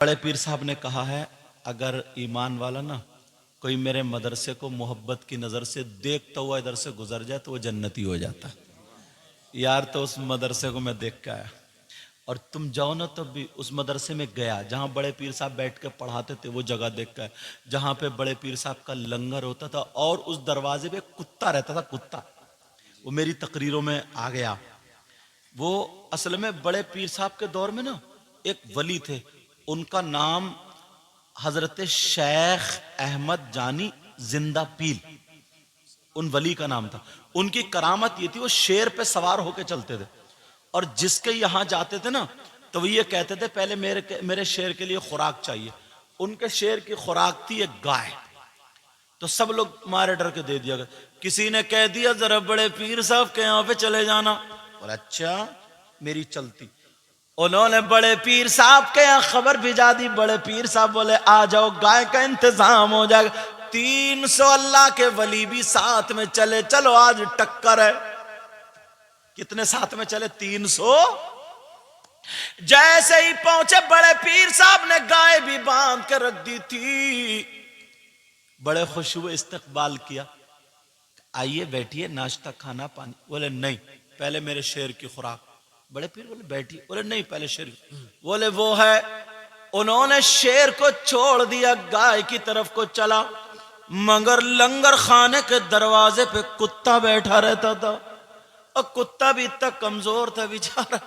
बड़े पीर साहब ने कहा है, अगर ईमान वाला ना कोई मेरे मदरसे को मोहब्बत की नज़र से देखता हुआ इधर से गुजर जाए तो वो जन्नती हो जाता है। यार तो उस मदरसे को मैं देख के आया, और तुम जाओ ना तब भी उस मदरसे में गया जहाँ बड़े पीर साहब बैठ के पढ़ाते थे, वो जगह देख के आया जहाँ पे बड़े पीर साहब का लंगर होता था, और उस दरवाजे पे कुत्ता रहता था, कुत्ता। वो मेरी तकरीरों में आ गया। वो असल में बड़े पीर साहब के दौर में ना एक वली थे, उनका नाम हजरत शेख अहमद जानी जिंदा पील, उन वली का नाम था। उनकी करामत ये थी, वो शेर पे सवार होके चलते थे, और जिसके यहां जाते थे ना तो वो ये कहते थे पहले मेरे शेर के लिए खुराक चाहिए। उनके शेर की खुराक थी एक गाय। तो सब लोग मारे डर के दे दिया गया। किसी ने कह दिया जरा बड़े पीर साहब के यहाँ पे चले जाना, और अच्छा मेरी चलती। उन्होंने बड़े पीर साहब के यहाँ खबर भिजा दी। बड़े पीर साहब बोले आ जाओ, गाय का इंतजाम हो जाएगा। 300 अल्लाह के वली भी साथ में चले, चलो आज टक्कर है। कितने साथ में चले? 300। जैसे ही पहुंचे बड़े पीर साहब ने गाय भी बांध के रख दी थी। बड़े खुश हुए, इस्तकबाल किया, आइए बैठिए, नाश्ता खाना पानी। बोले नहीं, पहले मेरे शेर की खुराक। बड़े पीर बोले बैठिए। बोले नहीं, पहले शेर। बोले वो है। उन्होंने शेर को छोड़ दिया, गाय की तरफ को चला, मगर लंगर खाने के दरवाजे पे कुत्ता बैठा रहता था। और कुत्ता भी इतना कमजोर था बेचारा,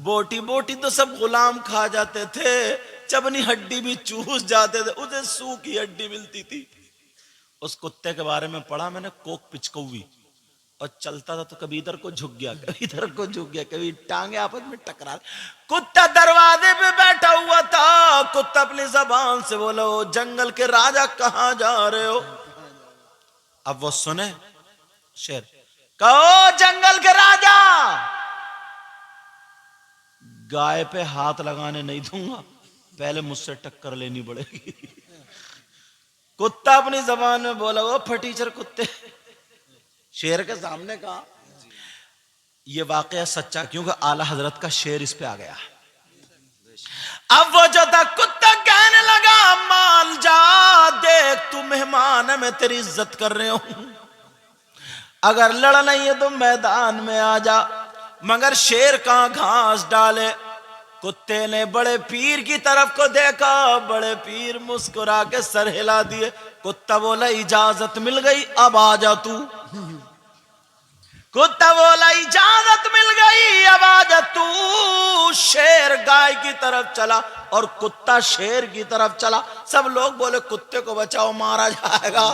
बोटी बोटी तो सब गुलाम खा जाते थे, चबनी हड्डी भी चूस जाते थे, उसे सूखी हड्डी मिलती थी। उस कुत्ते के बारे में पढ़ा मैंने, कोक पिचकौवी, और चलता था तो कभी इधर को झुक गया, कभी इधर को झुक गया, कभी टांगे आपस में टकरा। कुत्ता दरवाजे पे बैठा हुआ था। कुत्ता अपनी जबान से बोलो, जंगल के राजा कहां जा रहे हो? अब वो सुने शेर, कहो जंगल के राजा, गाय पे हाथ लगाने नहीं दूंगा, पहले मुझसे टक्कर लेनी पड़ेगी। कुत्ता अपनी जबान में बोला, वो फटीचर कुत्ते, शेर के सामने कहा। यह वाकया सच्चा, क्योंकि आला हजरत का शेर इस पे आ गया। अब वो जो था कुत्ता कहने लगा, मान जा, देख तू मेहमान है, मैं तेरी इज्जत कर रहे हूं, अगर लड़ नहीं है तो मैदान में आ जा। मगर शेर कहां घास डाले। कुत्ते ने बड़े पीर की तरफ को देखा, बड़े पीर मुस्कुरा के सर हिला दिए। कुत्ता बोला इजाजत मिल गई, अब आ जा तू। कुत्ता बोला इजाजत मिल गई, अब आ जा तू। शेर गाय की तरफ चला और कुत्ता शेर की तरफ चला। सब लोग बोले कुत्ते को बचाओ, मारा जाएगा।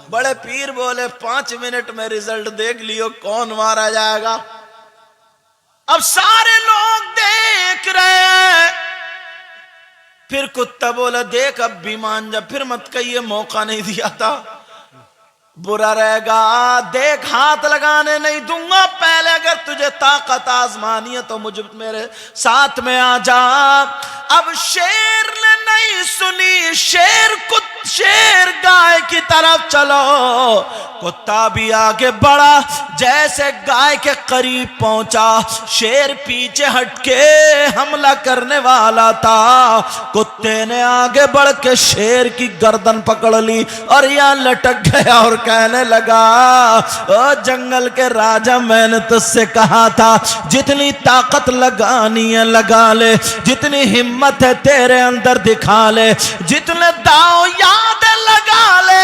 बड़े पीर बोले 5 मिनट में रिजल्ट देख लियो कौन मारा जाएगा। अब सारे लोग देख रहे हैं। फिर कुत्ता बोला देख अब भी मान जा, फिर मत कहिए मौका नहीं दिया था, बुरा रहेगा। देख हाथ लगाने नहीं दूंगा, पहले अगर तुझे ताकत आजमानी है तो मुझे मेरे साथ में आ जा। अब शेर ने नहीं सुनी, शेर गाय की तरफ चलो। कुत्ता भी आगे बढ़ा, जैसे गाय के करीब पहुंचा, शेर पीछे हटके हमला करने वाला था। कुत्ते ने आगे बढ़ के शेर की गर्दन पकड़ ली और यहां लटक गया और कहने लगा, ओ जंगल के राजा, मैंने तुझसे कहा था जितनी ताकत लगानी है लगा ले, जितनी हिम्मत है तेरे अंदर दिखा ले, जितने दांव याद लगा ले,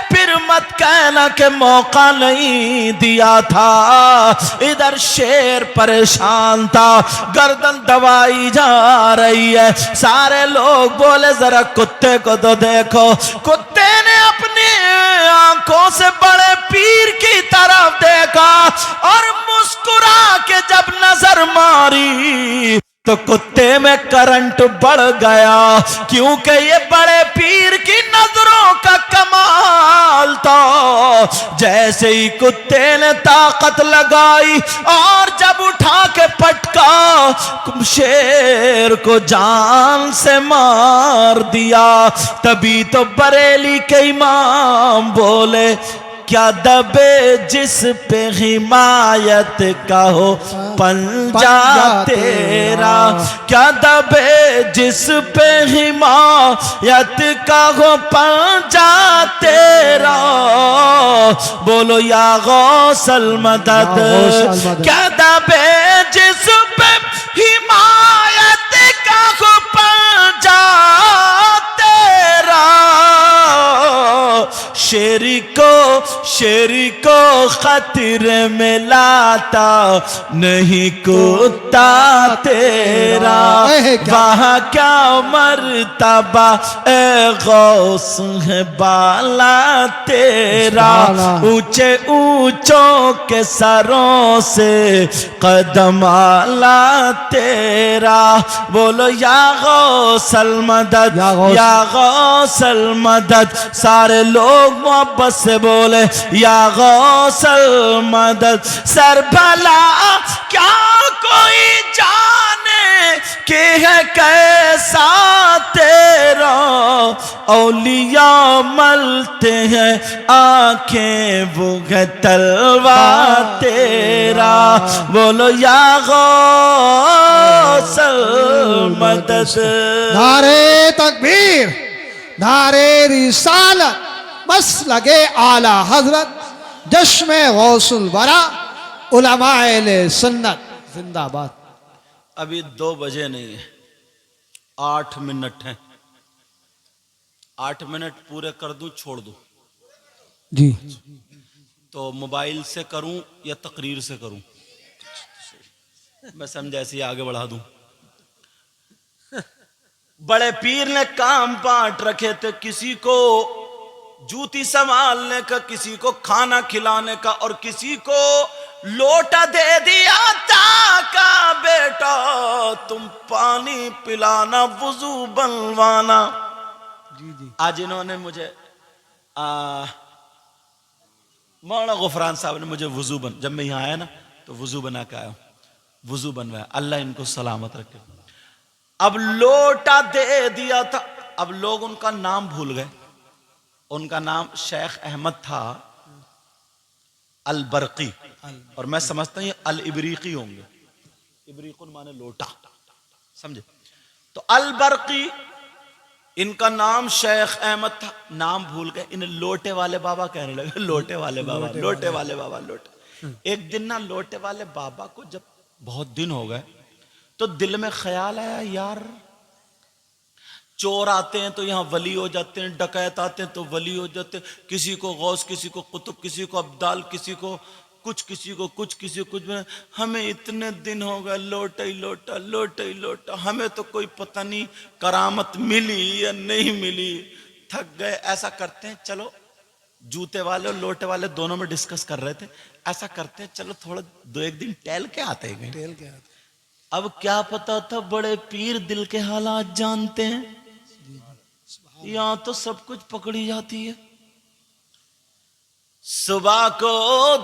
फिर मत कहना कि मौका नहीं दिया था। इधर शेर परेशान था, गर्दन दबाई जा रही है। सारे लोग बोले जरा कुत्ते को तो देखो। कुत्ते ने अपनी आंखों से बड़े पीर की तरफ देखा और मुस्कुरा के जब नजर मारी तो कुत्ते में करंट बढ़ गया, क्योंकि ये बड़े पीर की नजरों का कमाल था। जैसे ही कुत्ते ने ताकत लगाई और जब उठा के पटका, शेर को जान से मार दिया। तभी तो बरेली के इमाम बोले क्या दबे जिस पे हिमायत का हो पंजा तेरा, क्या दबे जिस पे हिमायत का हो पंजा तेरा, बोलो या गौसल मदद, क्या दबे जिस पे हिमायत का हो पंजा तेरा, शेर को खतरे में लाता नहीं कुत्ता तेरा, वहाँ क्या मर्तबा ए गौस है बाला तेरा, ऊंचे ऊंचों के सरों से कदम आला तेरा, बोलो या गौसल मदद, या गौसल मदद, सारे लोग मोहब्बत से बोले या गौसल मदद। सर भला क्या कोई जाने कि है कैसा तेरा, औलिया मलते हैं आंखें वो है तलवा तेरा, बोलो या गौसल मदद। नारे तकबीर, नारे रिसालत, बस लगे आला हजरत, जश्न गौसुल वरा, उलमाए सुन्नत जिंदाबाद। अभी 2 बजे नहीं है, 8 मिनट हैं, 8 मिनट पूरे कर दूं छोड़ दूं जी, तो मोबाइल से करूं या तकरीर से करूं, मैं समझा ऐसे आगे बढ़ा दूं। बड़े पीर ने काम बांट रखे थे, किसी को जूती संभालने का, किसी को खाना खिलाने का, और किसी को लोटा दे दिया था का बेटा तुम पानी पिलाना वुजू बनवाना। जी जी। आज इन्होंने मुझे मौलाना गुफरान साहब ने मुझे वुजू जब मैं यहाँ आया ना तो वुजू बना के आया, वुजू बनवाया, अल्लाह इनको सलामत रखे। अब लोटा दे दिया था, अब लोग उनका नाम भूल गए, उनका नाम शेख अहमद था अल बरकी, और मैं समझता हूँ अल इबरीकी होंगे, इबरीकुन माने लोटा, समझे। तो अल बरकी इनका नाम शेख अहमद था, नाम भूल गए, इन्हें लोटे वाले बाबा कहने लगे, लोटे वाले बाबा, लोटे वाले बाबा, लोटे। एक दिन ना लोटे वाले बाबा को जब बहुत दिन हो गए तो दिल में ख्याल आया, यार चोर आते हैं तो यहाँ वली हो जाते हैं, डकैत आते हैं तो वली हो जाते हैं, किसी को गौस, किसी को कुतुब, किसी को अब्दाल, किसी को कुछ, किसी को कुछ, किसी को कुछ। हमें इतने दिन हो गए लोटा ही लोटा, लोटा ही लोटा, हमें तो कोई पता नहीं करामत मिली या नहीं मिली, थक गए। ऐसा करते हैं, चलो जूते वाले और लोटे वाले दोनों में डिस्कस कर रहे थे, ऐसा करते हैं चलो थोड़ा 2-1 दिन टहल के आते हैं, टहल के आते। अब क्या पता था बड़े पीर दिल के हालात जानते हैं, यहां तो सब कुछ पकड़ी जाती है। सुबह को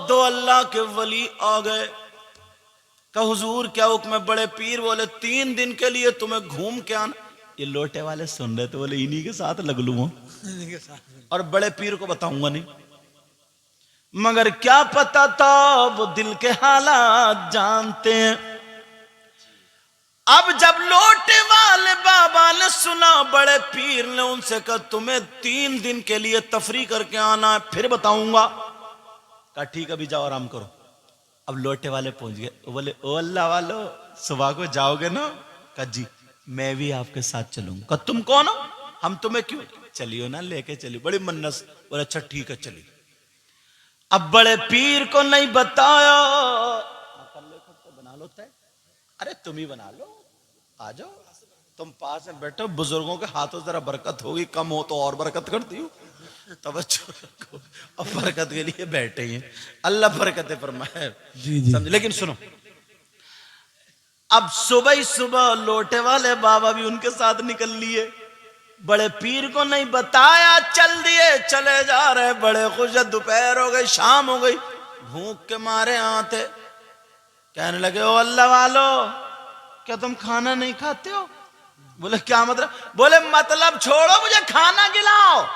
2 अल्लाह के वली आ गए, कहा हुजूर क्या हुक्म है? बड़े पीर बोले 3 दिन के लिए तुम्हें घूम के आना। ये लोटे वाले सुन रहे थे, बोले इन्हीं के साथ लग लूं, और बड़े पीर को बताऊंगा नहीं, मगर क्या पता था वो दिल के हालात जानते हैं। अब जब लोटे वाले बाबा ने सुना, बड़े पीर ने उनसे कहा तुम्हें 3 दिन के लिए तफरी करके आना है, फिर बताऊंगा। कहा ठीक, अभी जाओ आराम करो। अब लोटे वाले पहुंच गए, बोले ओ अल्लाह वालो सुबह को जाओगे ना? कहा जी मैं भी आपके साथ चलूंगा। कहा तुम कौन हो? हम तुम्हें क्यों? चलियो ना, लेके चलियो, बड़ी मन्नत। बोले अच्छा ठीक है चलिए। अब बड़े पीर को नहीं बताया, बना लो तय, अरे तुम ही बना लो, आ जाओ, तुम पास में बैठो, बुजुर्गों के हाथों जरा बरकत होगी, कम हो तो और बरकत करती हूँ, तवज्जो रखो। अब बरकत के लिए बैठे हैं, अल्लाह बरकत फरमाए, समझे। लेकिन सुनो, अब सुबह ही सुबह लोटे वाले बाबा भी उनके साथ निकल लिए, बड़े पीर को नहीं बताया, चल दिए, चले जा रहे, बड़े खुश। दोपहर हो गई, शाम हो गई, भूख के मारे आते, कहने लगे ओ अल्लाह वालो क्या तुम खाना नहीं खाते हो? बोले क्या मतलब? बोले मतलब छोड़ो, मुझे खाना खिलाओ,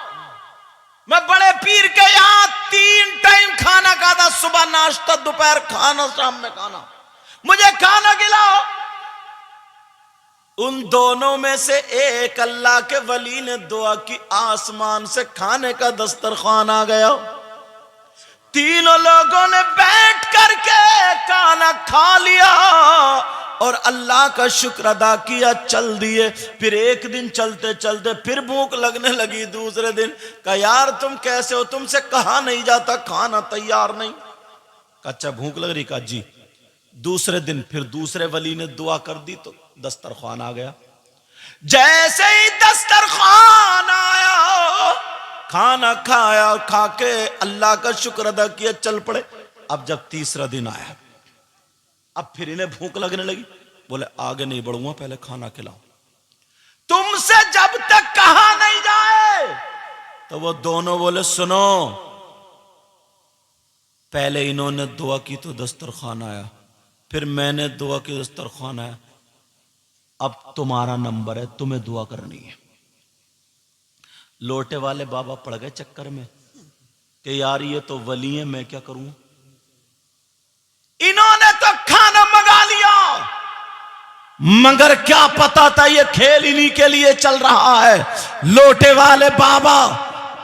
मैं बड़े पीर के यहां 3 टाइम खाना खाता, सुबह नाश्ता, दोपहर खाना, शाम में खाना, मुझे खाना खिलाओ। उन दोनों में से एक अल्लाह के वली ने दुआ की, आसमान से खाने का दस्तरखान आ गया। तीनों लोगों ने बैठ करके खाना खा लिया और अल्लाह का शुक्र अदा किया, चल दिए। फिर एक दिन चलते चलते फिर भूख लगने लगी। दूसरे दिन कहा, यार तुम कैसे हो, तुमसे कहा नहीं जाता, खाना तैयार नहीं। अच्छा भूख लग रही? कहा जी। दूसरे दिन फिर दूसरे वली ने दुआ कर दी तो दस्तरखान आ गया। जैसे ही दस्तरखान आया, खाना खाया, खा के अल्लाह का शुक्र अदा किया, चल पड़े। अब जब तीसरा दिन आया, अब फिर इन्हें भूख लगने लगी। बोले आगे नहीं बढ़ूंगा, पहले खाना खिलाओ। तुमसे जब तक कहा नहीं जाए, तो वो दोनों बोले सुनो, पहले इन्होंने दुआ की तो दस्तरखान आया, फिर मैंने दुआ की दस्तरखान आया, अब तुम्हारा नंबर है, तुम्हें दुआ करनी है। लोटे वाले बाबा पड़ गए चक्कर में कि यार ये तो वली है, मैं क्या करूं। इन्होंने तो खाना मंगा लिया, मगर क्या पता था ये खेल इन्हीं के लिए चल रहा है। लोटे वाले बाबा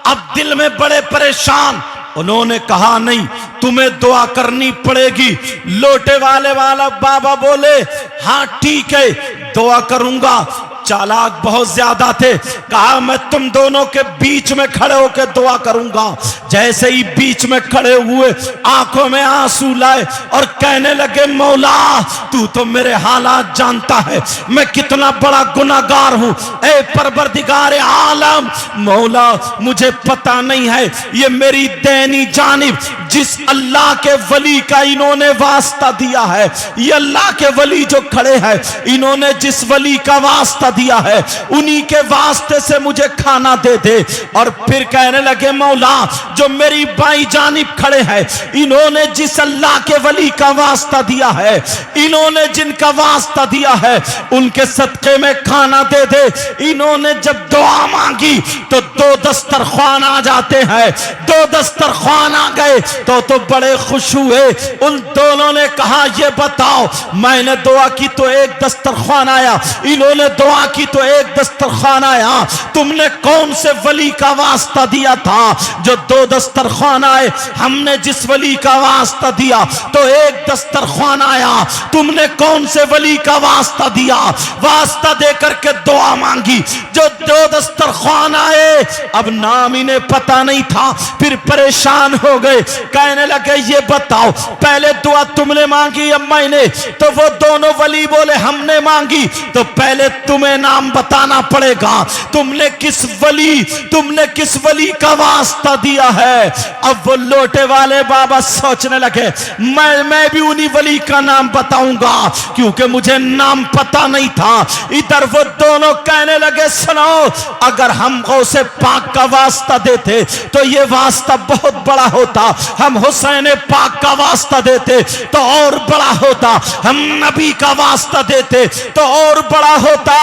अब दिल में बड़े परेशान, उन्होंने कहा नहीं, तुम्हें दुआ करनी पड़ेगी। लोटे वाले वाला बाबा बोले हाँ ठीक है, दुआ करूंगा। चालाक बहुत ज्यादा थे, कहा मैं तुम दोनों के बीच में खड़े होकर दुआ करूंगा। जैसे ही बीच में खड़े हुए, आंखों में आंसू लाए और कहने लगे मौला तू तो मेरे हालात जानता है, मैं कितना बड़ा गुनाहगार हूं। ऐ परवरदिगार आलम, मौला मुझे पता नहीं है ये मेरी दैनी जानिब जिस अल्लाह के वली का इन्होंने वास्ता दिया है, ये अल्लाह के वली जो खड़े हैं, इन्होंने जिस वली का वास्ता दिया है, उन्हीं के वास्ते से मुझे खाना दे दे। और फिर कहने लगे मौला जो मेरी बाई जानिब खड़े हैं, इन्होंने जिस अल्लाह के वली का वास्ता दिया है, इन्होंने जिनका वास्ता दिया है, उनके सदके में खाना दे दे। इन्होंने जब दुआ मांगी तो 2 दस्तरखान आ जाते हैं। 2 दस्तरखान आ गए तो बड़े खुश हुए। उन दोनों ने कहा ये बताओ, मैंने दुआ की तो एक दस्तरखान आया, इन्होंने दुआ की तो एक दस्तरखान आया, तुमने कौन से वली का वास्ता दिया था जो 2 दस्तरखान आए? हमने जिस वली का वास्ता दिया तो एक दस्तरखान आया, तुमने कौन से वली का वास्ता दिया? वास्ता देकर के दुआ मांगी, जो 2 दस्तरखान आए, अब नाम इन्हें पता नहीं था। फिर परेशान हो गए, कहने लगे ये बताओ पहले दुआ तुमने मांगी या मैंने? तो वो दोनों वली बोले हमने मांगी। तो पहले तुम्हें नाम बताना पड़ेगा, तुमने किस वली का वास्ता दिया है। अब वो लोटे वाले बाबा सोचने लगे मैं भी उन्हीं वली का नाम बताऊंगा, क्योंकि मुझे नाम पता नहीं था। इधर वो दोनों कहने लगे सुनो, अगर हम गौसे पाक का वास्ता देते तो ये वास्ता बहुत बड़ा होता, हम हुसैन पाक का वास्ता देते तो और बड़ा होता, हम नबी का वास्ता देते तो और बड़ा होता।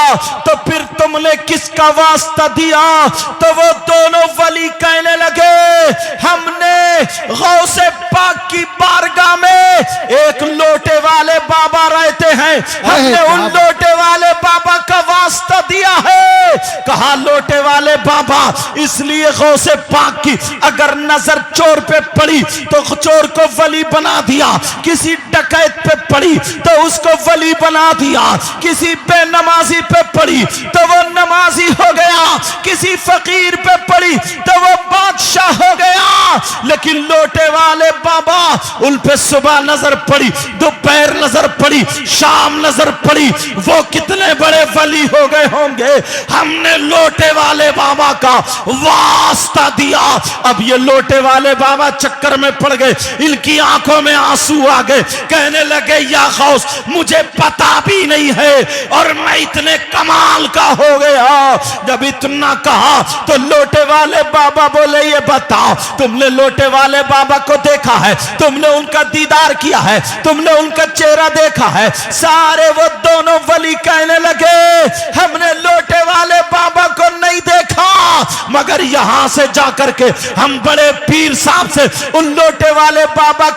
तो फिर तुमने किसका वास्ता दिया? तो वो दोनों वली कहने लगे हमने गौसे पाक की बारगाह में एक लोटे वाले बाबा रहते हैं, हमने उन लोटे वाले बाबा का वास्ता दिया है। कहा लोटे वाले बाबा इसलिए गौसे पाक की अगर नजर चोर पे पड़ी तो चोर को वली बना दिया, किसी डकैत पे पड़ी तो उसको वली बना दिया, किसी बेनमाजी पे पड़ी तो वो नमाजी हो गया, किसी फकीर पे पड़ी तो वो बादशाह हो गया। लेकिन लोटे वाले बाबा उन पे सुबह नजर पड़ी, दोपहर नजर पड़ी, शाम नजर पड़ी, वो कितने बड़े वली हो गए होंगे। हमने लोटे वाले बाबा का वास्ता दिया। अब ये लोटे वाले बाबा चक्कर में पड़ गए, इनकी आंखों में आंसू आ गए, कहने लगे या गौस मुझे पता भी नहीं है और मैं इतने कमाल का हो गया। जब इतना कहा तो लोटे वाले बाबा बोले ये बताओ तुमने लोटे वाले बाबा को देखा है, तुमने उनका दीदार किया है, तुमने उनका चेहरा देखा है? सारे वो दोनों वली कहने लगे हमने लोटे वाले बाबा को नहीं देखा, मगर यहां से जाकर के हम बड़े पीर साहब से उन लोटे वाले बाबा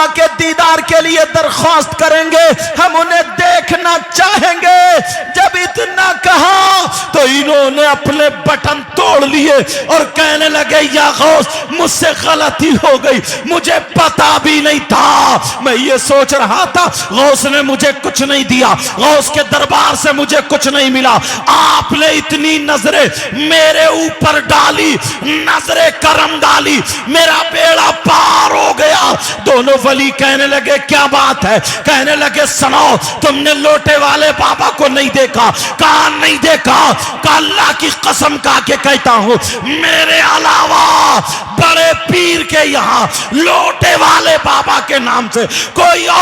के दीदार के लिए दरख्वास्त करेंगे, हम उन्हें देखना चाहेंगे। जब इतना कहा तो इन्होंने अपने बटन तोड़ लिए और कहने लगे, या गौस मुझसे गलती हो गई, मुझे पता भी नहीं था, मैं ये सोच रहा था गौस ने मुझे कुछ नहीं दिया, गौस के दरबार से मुझे कुछ नहीं मिला, आपने इतनी नजरें मेरे ऊपर डाली, नजरे करम डाली, मेरा बेड़ा पार हो गया। दोनों वली कहने लगे, क्या बात है? कहने लगे, सुनो, तुमने लोटे वाले बाबा को नहीं देखा? कहा नहीं देखा। कहा अल्लाह की कसम खा के कहता हूं, मेरे अलावा बड़े पीर के यहां लोटे वाले बाबा के नाम से कोई और